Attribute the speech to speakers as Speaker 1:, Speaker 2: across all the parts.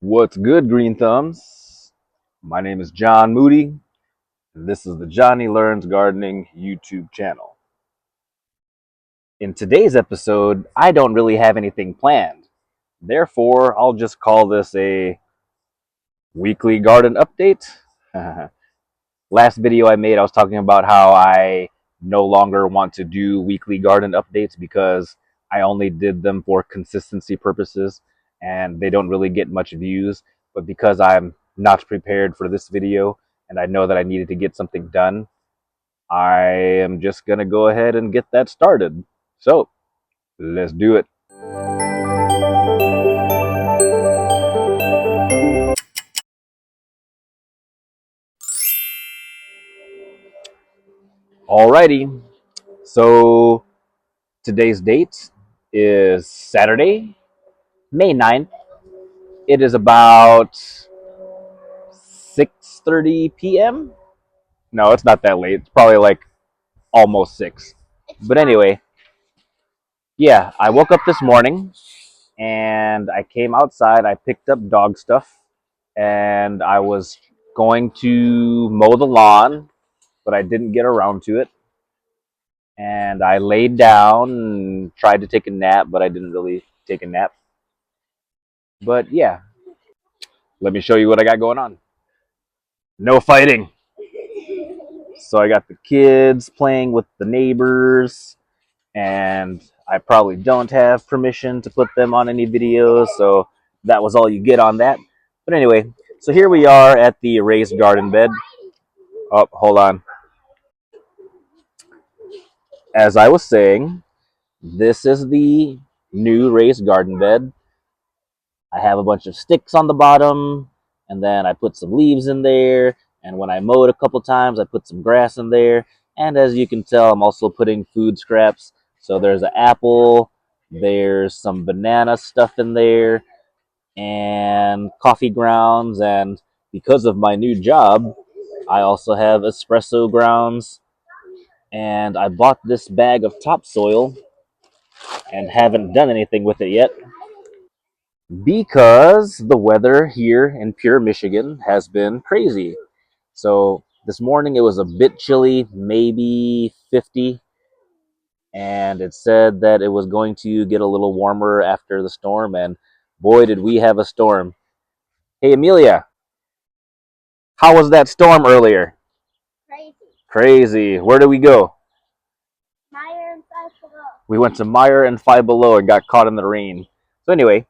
Speaker 1: What's good, Green Thumbs? My name is John Moody, and this is the Johnny Learns Gardening YouTube channel. In today's episode, I don't really have anything planned. Therefore, I'll just call this a weekly garden update. Last video I made, I was talking about how I no longer want to do weekly garden updates because I only did them for consistency purposes and they don't really get much views. But because I'm not prepared for this video and I know that I needed to get something done, I am just going to go ahead and get that started. So let's do it. Alrighty, so today's date is Saturday, May 9th. It is about 6:30 p.m. No, it's not that late. It's probably like almost 6. But anyway, yeah, I woke up this morning and I came outside. I picked up dog stuff and I was going to mow the lawn, but I didn't get around to it. And I laid down and tried to take a nap, but I didn't really take a nap. But yeah, let me show you what I got going on. No fighting. So I got the kids playing with the neighbors, and I probably don't have permission to put them on any videos, so that was all you get on that. But anyway, so here we are at the raised garden bed. Oh, hold on. As I was saying, this is the new raised garden bed. I have a bunch of sticks on the bottom, and then I put some leaves in there, and when I mowed a couple times, I put some grass in there. And as you can tell, I'm also putting food scraps. So there's an apple, there's some banana stuff in there, and coffee grounds. And because of my new job, I also have espresso grounds. And I bought this bag of topsoil and haven't done anything with it yet because the weather here in Pure, Michigan has been crazy. So this morning it was a bit chilly, maybe 50, and it said that it was going to get a little warmer after the storm, and boy, did we have a storm. Hey, Amelia, how was that storm earlier?
Speaker 2: Crazy.
Speaker 1: Crazy. Where did we go?
Speaker 2: Meyer and Five Below.
Speaker 1: We went to Meyer and Five Below and got caught in the rain. So anyway,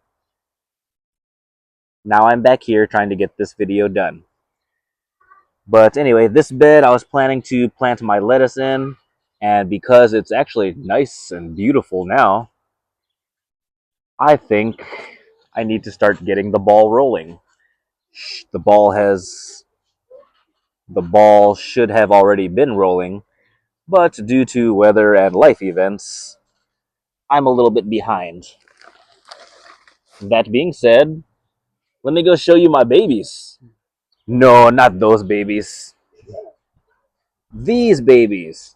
Speaker 1: now I'm back here trying to get this video done. But anyway, this bed I was planning to plant my lettuce in, and because it's actually nice and beautiful now, I think I need to start getting the ball rolling. The ball has the ball should have already been rolling, but due to weather and life events, I'm a little bit behind. That being said, let me go show you my babies. No, not those babies. These babies.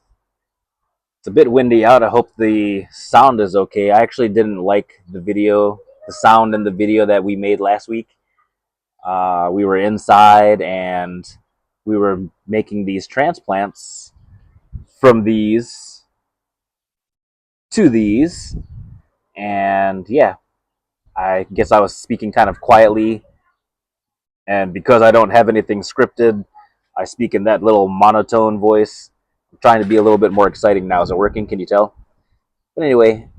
Speaker 1: It's a bit windy out. I hope the sound is okay. I actually didn't like the sound in the video that we made last week. We were inside and we were making these transplants from these to these. And yeah, I guess I was speaking kind of quietly. And because I don't have anything scripted, I speak in that little monotone voice. I'm trying to be a little bit more exciting now. Is it working? Can you tell? But anyway,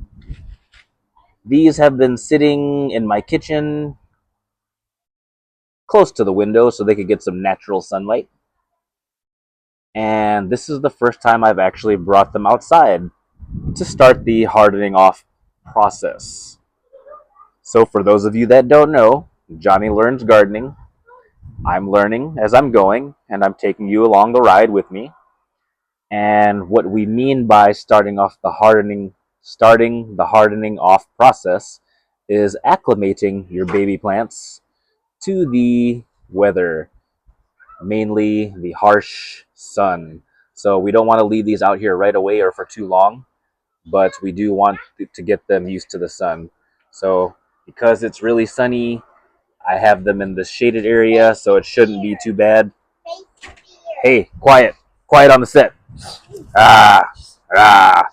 Speaker 1: these have been sitting in my kitchen close to the window so they could get some natural sunlight. And this is the first time I've actually brought them outside to start the hardening off process. So for those of you that don't know, Johnny Learns Gardening. I'm learning as I'm going, and I'm taking you along the ride with me. And what we mean by starting the hardening off process is acclimating your baby plants to the weather, mainly the harsh sun. So we don't want to leave these out here right away or for too long, but we do want to get them used to the sun. So because it's really sunny, I have them in the shaded area, so it shouldn't be too bad. Hey, quiet. Quiet on the set. Ah, ah.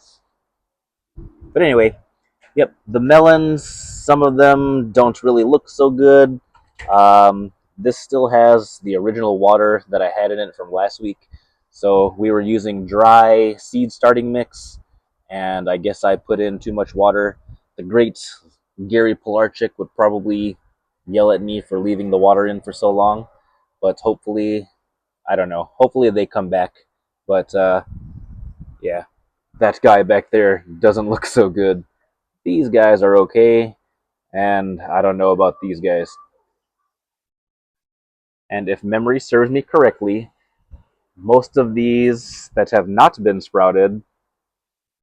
Speaker 1: But anyway, yep, the melons, some of them don't really look so good. This still has the original water that I had in it from last week. So we were using dry seed starting mix, and I guess I put in too much water. The great Gary Pilarchik would probably yell at me for leaving the water in for so long, but hopefully, I don't know, hopefully they come back. But yeah, that guy back there doesn't look so good. These guys are okay, and I don't know about these guys. And if memory serves me correctly, most of these that have not been sprouted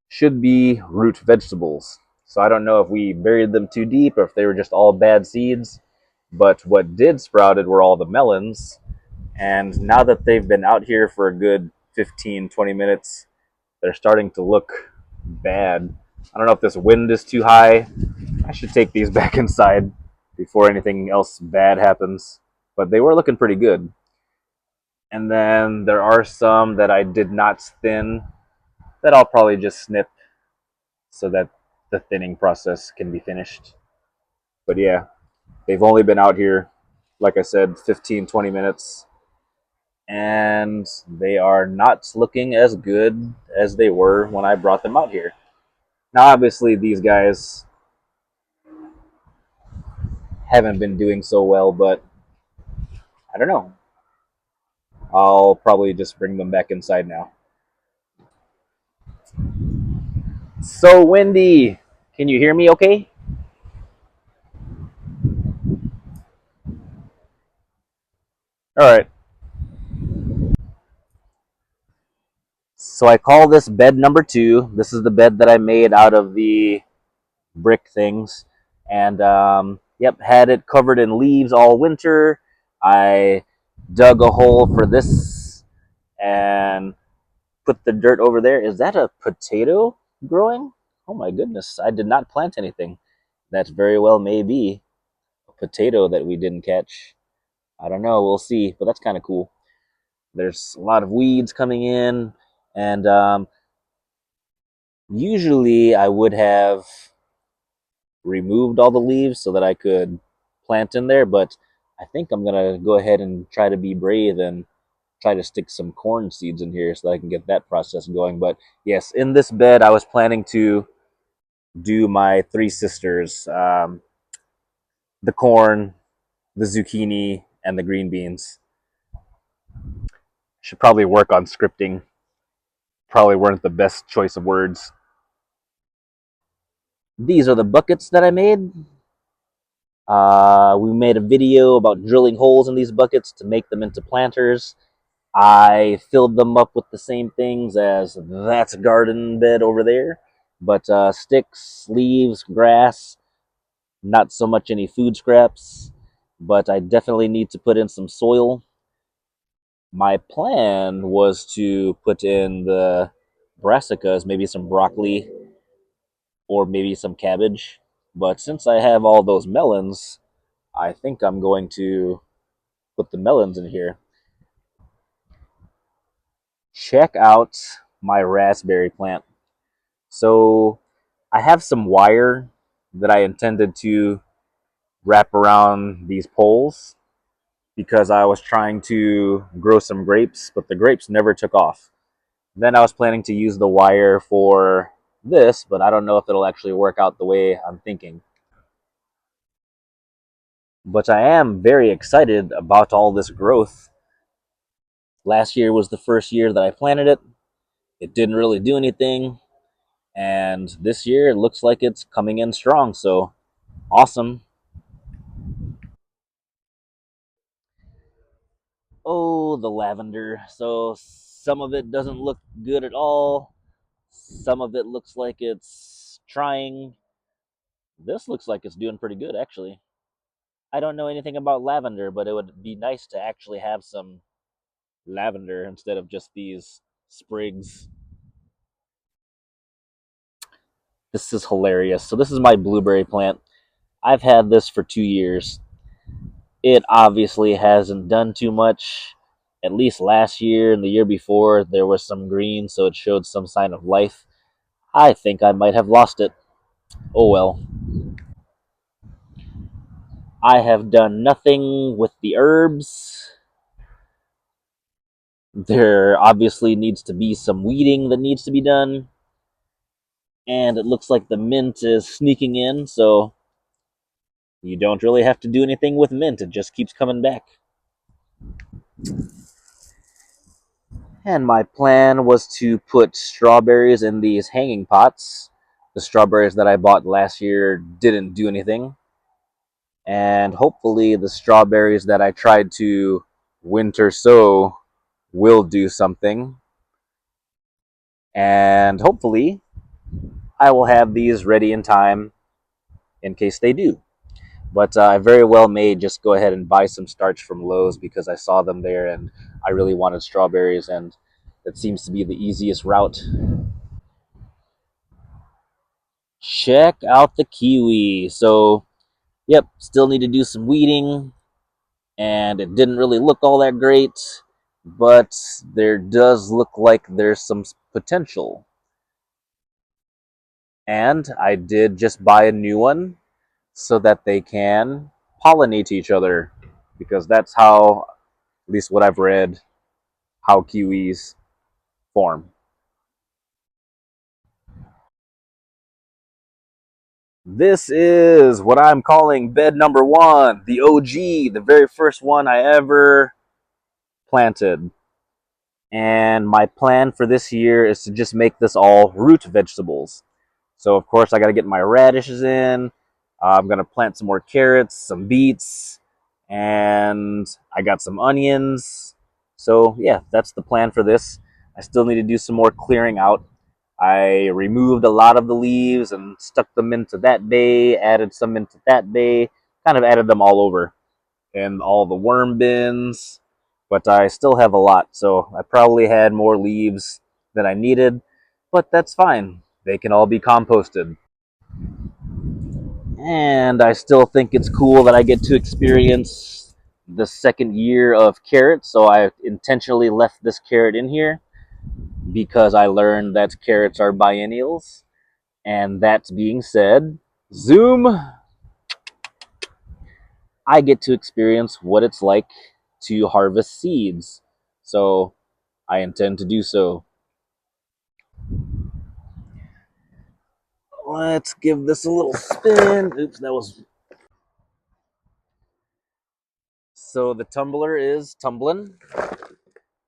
Speaker 1: should be root vegetables. So I don't know if we buried them too deep or if they were just all bad seeds. But what did sprouted were all the melons. And now that they've been out here for a good 15, 20 minutes, they're starting to look bad. I don't know if this wind is too high. I should take these back inside before anything else bad happens. But they were looking pretty good. And then there are some that I did not thin that I'll probably just snip so that the thinning process can be finished. But yeah, they've only been out here, like I said, 15, 20 minutes. And they are not looking as good as they were when I brought them out here. Now, obviously, these guys haven't been doing so well, but I don't know. I'll probably just bring them back inside now. So, Wendy, can you hear me okay? All right. So, I call this bed number 2. This is the bed that I made out of the brick things. And, yep, had it covered in leaves all winter. I dug a hole for this and put the dirt over there. Is that a potato growing? Oh my goodness, I did not plant anything. That very well may be a potato that we didn't catch. I don't know, we'll see, but that's kind of cool. There's a lot of weeds coming in, and usually I would have removed all the leaves so that I could plant in there, but I think I'm gonna go ahead and try to be brave and try to stick some corn seeds in here so that I can get that process going. But yes, in this bed, I was planning to do my three sisters, the corn, the zucchini, and the green beans. Should probably work on scripting. Probably weren't the best choice of words. These are the buckets that I made. We made a video about drilling holes in these buckets to make them into planters. I filled them up with the same things as that's a garden bed over there, but sticks, leaves, grass, not so much any food scraps, but I definitely need to put in some soil. My plan was to put in the brassicas, maybe some broccoli or maybe some cabbage, but since I have all those melons, I think I'm going to put the melons in here. Check out my raspberry plant. So I have some wire that I intended to wrap around these poles because I was trying to grow some grapes, but the grapes never took off. Then I was planning to use the wire for this, but I don't know if it'll actually work out the way I'm thinking. But I am very excited about all this growth. Last year was the first year that I planted it. It didn't really do anything, and this year it looks like it's coming in strong, so awesome. Oh, the lavender. So some of it doesn't look good at all. Some of it looks like it's trying. This looks like it's doing pretty good, actually. I don't know anything about lavender, but it would be nice to actually have some lavender instead of just these sprigs. This is hilarious. So this is my blueberry plant. I've had this for 2 years. It obviously hasn't done too much. At least last year and the year before, there was some green, so it showed some sign of life. I think I might have lost it. Oh well. I have done nothing with the herbs. There obviously needs to be some weeding that needs to be done. And it looks like the mint is sneaking in, so you don't really have to do anything with mint. It just keeps coming back. And my plan was to put strawberries in these hanging pots. The strawberries that I bought last year didn't do anything. And hopefully, the strawberries that I tried to winter sow will do something. And hopefully, I will have these ready in time in case they do. But I very well may just go ahead and buy some starch from Lowe's because I saw them there and I really wanted strawberries, and that seems to be the easiest route. Check out the kiwi. So, yep, still need to do some weeding, and it didn't really look all that great, but there does look like there's some potential. And I did just buy a new one so that they can pollinate each other, because that's how, at least what I've read, how kiwis form. This is what I'm calling bed number one, the OG, the very first one I ever planted. And my plan for this year is to just make this all root vegetables. So, of course, I got to get my radishes in. I'm going to plant some more carrots, some beets, and I got some onions. So, yeah, that's the plan for this. I still need to do some more clearing out. I removed a lot of the leaves and stuck them into that bay, added some into that bay, kind of added them all over in all the worm bins, but I still have a lot, so I probably had more leaves than I needed, but that's fine. They can all be composted. And I still think it's cool that I get to experience the second year of carrots, so I intentionally left this carrot in here because I learned that carrots are biennials. And that being said, Zoom, I get to experience what it's like to harvest seeds. So I intend to do so. Let's give this a little spin. Oops, that was. So the tumbler is tumbling.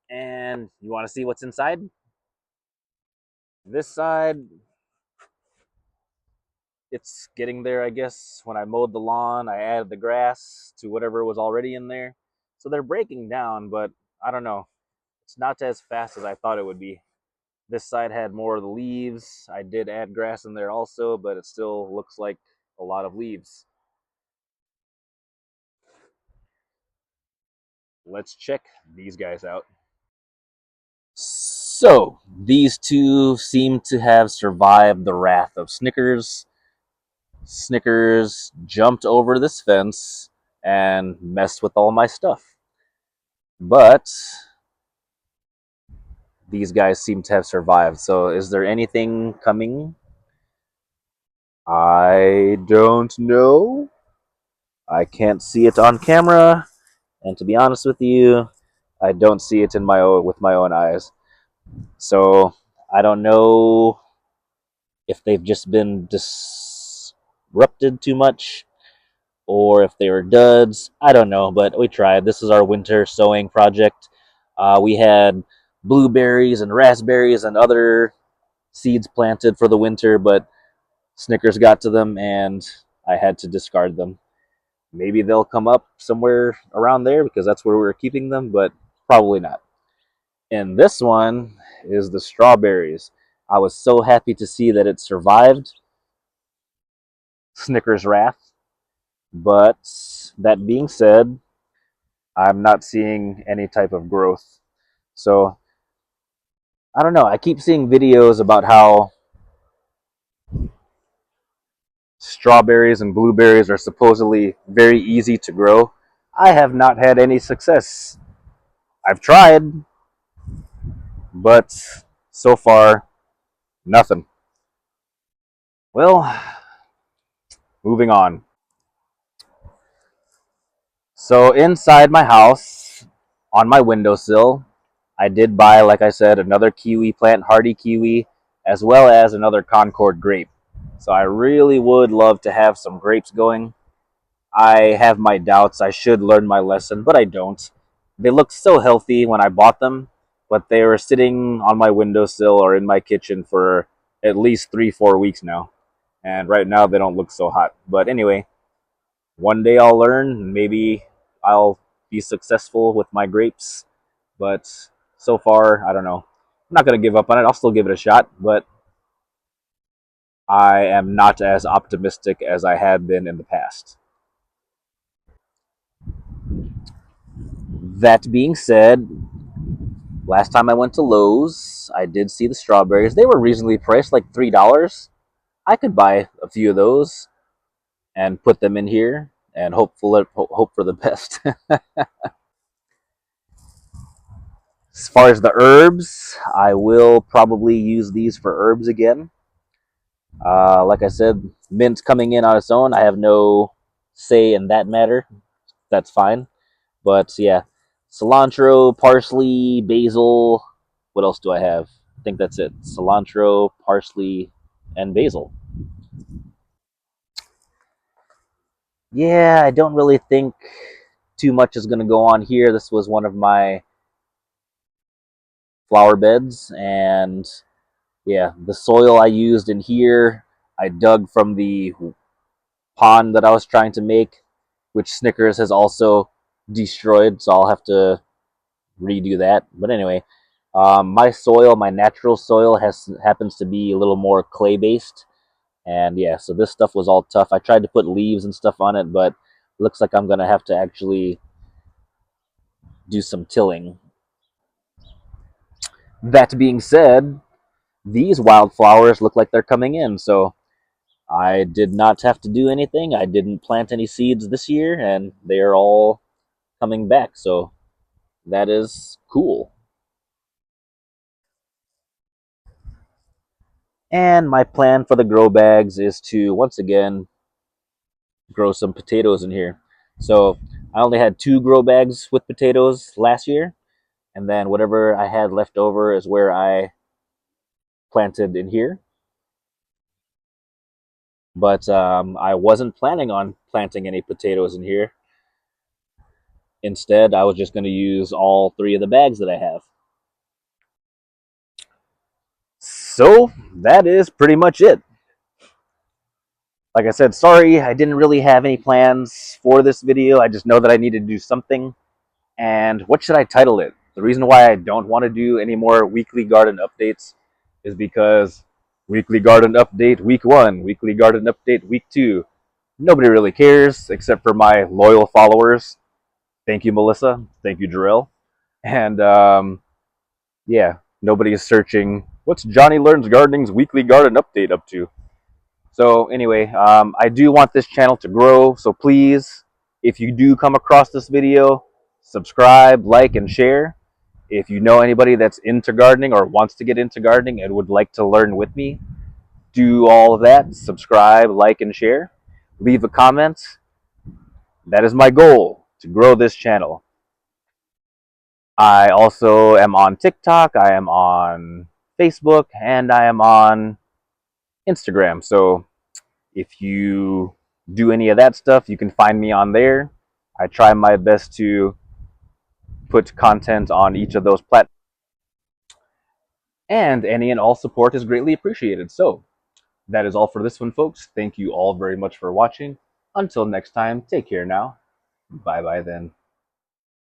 Speaker 1: And you want to see what's inside? This side, it's getting there, I guess. When I mowed the lawn, I added the grass to whatever was already in there. So they're breaking down, but I don't know. It's not as fast as I thought it would be. This side had more of the leaves. I did add grass in there also, but it still looks like a lot of leaves. Let's check these guys out. So, these two seem to have survived the wrath of Snickers. Snickers jumped over this fence and messed with all my stuff. But these guys seem to have survived. So, is there anything coming? I don't know. I can't see it on camera. And to be honest with you, I don't see it in with my own eyes. So I don't know if they've just been disrupted too much or if they were duds. I don't know, but we tried. This is our winter sowing project. We had blueberries and raspberries and other seeds planted for the winter, but Snickers got to them and I had to discard them. Maybe they'll come up somewhere around there because that's where we were keeping them, but probably not. And this one is the strawberries. I was so happy to see that it survived Snickers Wrath. But that being said, I'm not seeing any type of growth. So I don't know. I keep seeing videos about how strawberries and blueberries are supposedly very easy to grow. I have not had any success. I've tried, but so far, nothing. Well, moving on. So, inside my house, on my windowsill, I did buy, like I said, another kiwi plant, hardy kiwi, as well as another Concord grape. So, I really would love to have some grapes going. I have my doubts. I should learn my lesson, but I don't. They looked so healthy when I bought them, but they were sitting on my windowsill or in my kitchen for at least 3, 4 weeks now. And right now they don't look so hot. But anyway, one day I'll learn. Maybe I'll be successful with my grapes. But so far, I don't know. I'm not going to give up on it. I'll still give it a shot, but I am not as optimistic as I had been in the past. That being said, last time I went to Lowe's, I did see the strawberries. They were reasonably priced, like $3. I could buy a few of those and put them in here and hope for the best. As far as the herbs, I will probably use these for herbs again. Like I said, mint coming in on its own. I have no say in that matter. That's fine. But yeah, cilantro, parsley, basil. What else do I have? I think that's it. Cilantro, parsley, and basil. Yeah, I don't really think too much is going to go on here. This was one of my flower beds, and yeah, the soil I used in here, I dug from the pond that I was trying to make, which Snickers has also destroyed, so I'll have to redo that. But anyway, my soil, my natural soil, happens to be a little more clay based, and yeah, so this stuff was all tough. I tried to put leaves and stuff on it, but looks like I'm gonna have to actually do some tilling. That being said, these wildflowers look like they're coming in, so I did not have to do anything. I didn't plant any seeds this year, and they are all coming back, so that is cool. And my plan for the grow bags is to once again grow some potatoes in here. So I only had 2 grow bags with potatoes last year, and then whatever I had left over is where I planted in here. But I wasn't planning on planting any potatoes in here. Instead, I was just going to use all 3 of the bags that I have. So that is pretty much it. Like I said, sorry, I didn't really have any plans for this video. I just know that I need to do something. And what should I title it? The reason why I don't want to do any more weekly garden updates is because weekly garden update week 1, weekly garden update week 2. Nobody really cares except for my loyal followers. Thank you, Melissa. Thank you, Jarrell. And yeah, nobody is searching, what's Johnny Learns Gardening's weekly garden update up to? So anyway, I do want this channel to grow, so please, if you do come across this video, subscribe, like, and share. If you know anybody that's into gardening or wants to get into gardening and would like to learn with me, do all of that. Subscribe, like, and share. Leave a comment. That is my goal, to grow this channel. I also am on TikTok, I am on Facebook, and I am on Instagram. So if you do any of that stuff, you can find me on there. I try my best to put content on each of those platforms. And any and all support is greatly appreciated. So that is all for this one, folks. Thank you all very much for watching. Until next time, take care now. Bye bye then.